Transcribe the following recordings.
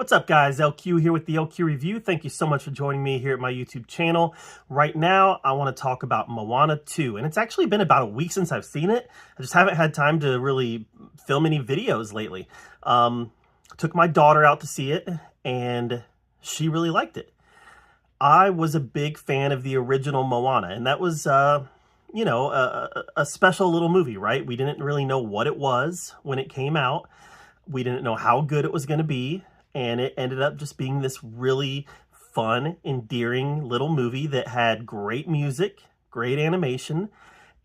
What's up, guys? LQ here with the LQ Review. Thank you so much for joining me here at my YouTube channel. Right now, I want to talk about Moana 2, and it's actually been about a week since I've seen it. I just haven't had time to really film any videos lately. Took my daughter out to see it, and she really liked it. I was a big fan of the original Moana, and that was, a special little movie, right? We didn't really know what it was when it came out. We didn't know how good it was going to be. And it ended up just being this really fun, endearing little movie that had great music, great animation,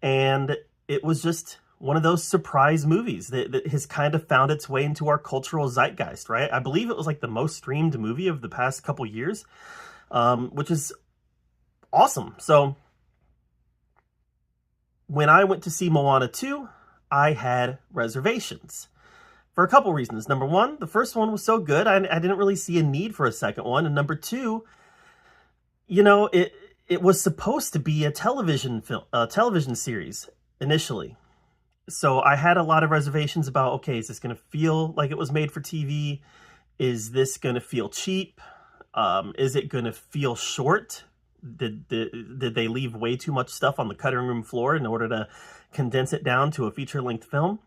and it was just one of those surprise movies that has kind of found its way into our cultural zeitgeist, right? I believe it was like the most streamed movie of the past couple years, which is awesome. So when I went to see Moana 2, I had reservations. For a couple reasons. Number one, the first one was so good, I didn't really see a need for a second one. And number two, it was supposed to be a television series initially. So I had a lot of reservations about, okay, is this going to feel like it was made for TV? Is this going to feel cheap? Is it going to feel short? Did they leave way too much stuff on the cutting room floor in order to condense it down to a feature-length film?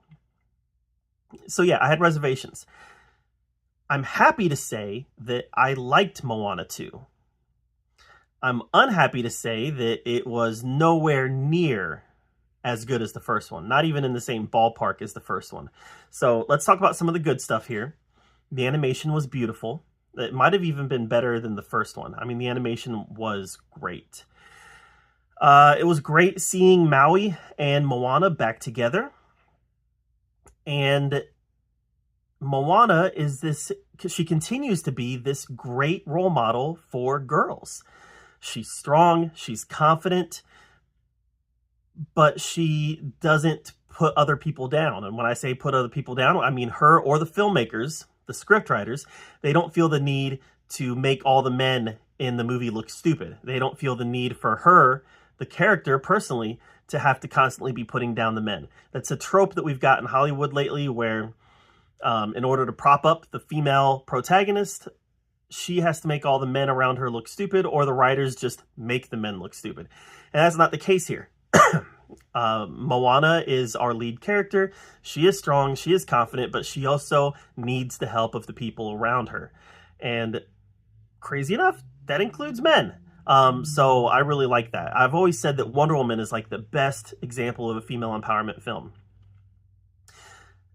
So yeah, I had reservations. I'm happy to say that I liked Moana 2. I'm unhappy to say that it was nowhere near as good as the first one. Not even in the same ballpark as the first one. So let's talk about some of the good stuff here. The animation was beautiful. It might have even been better than the first one. I mean, the animation was great. It was great seeing Maui and Moana back together. And Moana she continues to be this great role model for girls. She's strong, she's confident, but she doesn't put other people down. And when I say put other people down, I mean her or the filmmakers, the scriptwriters. They don't feel the need to make all the men in the movie look stupid. They don't feel the need for her, the character, personally, to have to constantly be putting down the men. That's a trope that we've got in Hollywood lately where in order to prop up the female protagonist, she has to make all the men around her look stupid, or the writers just make the men look stupid. And that's not the case here. Moana is our lead character. She is strong, she is confident, but she also needs the help of the people around her. And crazy enough, that includes men. So I really like that. I've always said that Wonder Woman is like the best example of a female empowerment film.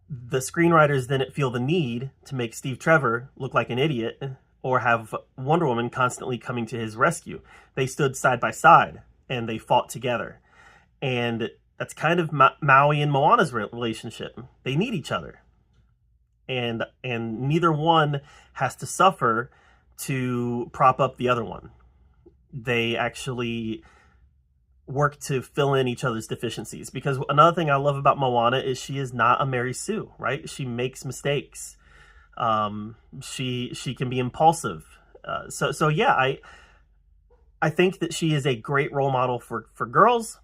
The screenwriters didn't feel the need to make Steve Trevor look like an idiot or have Wonder Woman constantly coming to his rescue. They stood side by side and they fought together. And that's kind of Maui and Moana's relationship. They need each other. And neither one has to suffer to prop up the other one. They actually work to fill in each other's deficiencies. Because another thing I love about Moana is she is not a Mary Sue, right? She makes mistakes. She can be impulsive. So yeah, I think that she is a great role model for girls,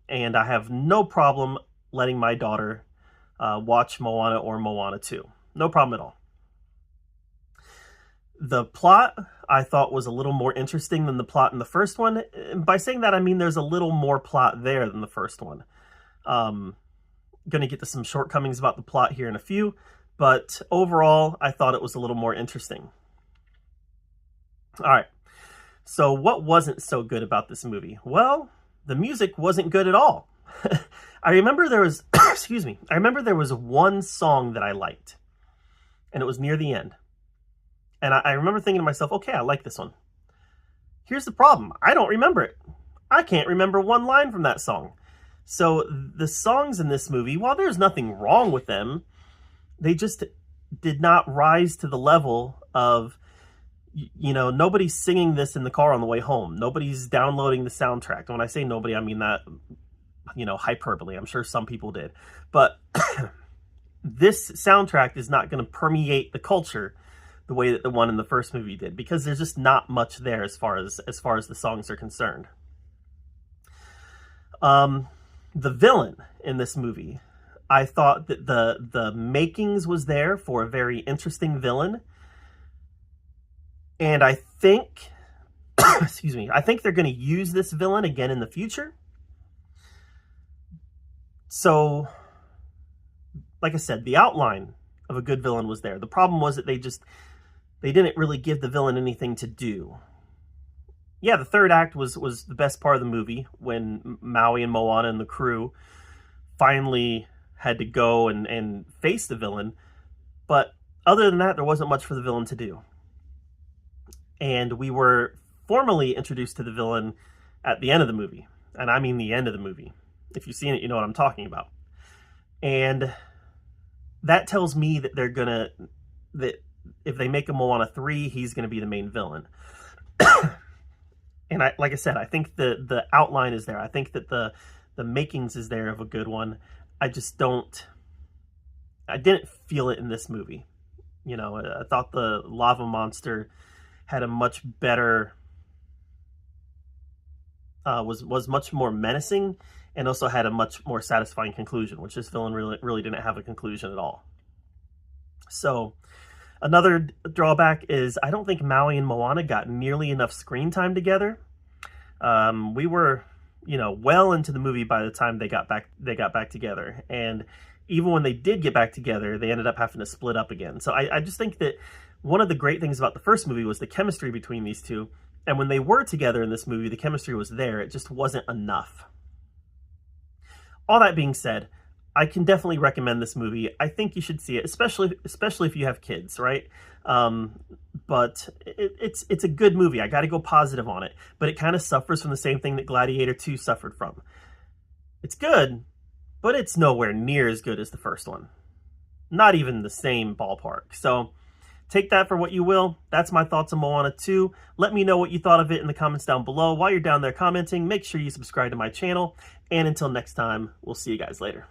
and I have no problem letting my daughter watch Moana or Moana 2. No problem at all. The plot, I thought, was a little more interesting than the plot in the first one. And by saying that, I mean there's a little more plot there than the first one. Going to get to some shortcomings about the plot here in a few, but overall, I thought it was a little more interesting. All right, so what wasn't so good about this movie? Well, the music wasn't good at all. I remember there was, I remember there was one song that I liked, and it was near the end. And I remember thinking to myself, okay, I like this one. Here's the problem. I don't remember it. I can't remember one line from that song. So the songs in this movie, while there's nothing wrong with them, they just did not rise to the level of, nobody's singing this in the car on the way home. Nobody's downloading the soundtrack. And when I say nobody, I mean that, hyperbole. I'm sure some people did. But this soundtrack is not going to permeate the culture the way that the one in the first movie did, because there's just not much there as far as the songs are concerned. The villain in this movie, I thought that the makings was there for a very interesting villain, And I think, excuse me, I think they're going to use this villain again in the future. So, like I said, the outline of a good villain was there. The problem was that they didn't really give the villain anything to do. Yeah, the third act was the best part of the movie, when Maui and Moana and the crew finally had to go and face the villain. But other than that, there wasn't much for the villain to do. And we were formally introduced to the villain at the end of the movie. And I mean the end of the movie. If you've seen it, you know what I'm talking about. And that tells me that that if they make a Moana 3, he's going to be the main villain. And like I said, I think the outline is there. I think that the makings is there of a good one. I didn't feel it in this movie. You know, I thought the lava monster had a much better, was much more menacing, and also had a much more satisfying conclusion, which this villain really didn't have a conclusion at all. So another drawback is I don't think Maui and Moana got nearly enough screen time together. We were, you know, well into the movie by the time they got back together. And even when they did get back together, they ended up having to split up again. So I just think that one of the great things about the first movie was the chemistry between these two. And when they were together in this movie, the chemistry was there. It just wasn't enough. All that being said, I can definitely recommend this movie. I think you should see it, especially if you have kids, right? But it's a good movie. I got to go positive on it. But it kind of suffers from the same thing that Gladiator 2 suffered from. It's good, but it's nowhere near as good as the first one. Not even the same ballpark. So take that for what you will. That's my thoughts on Moana 2. Let me know what you thought of it in the comments down below. While you're down there commenting, make sure you subscribe to my channel. And until next time, we'll see you guys later.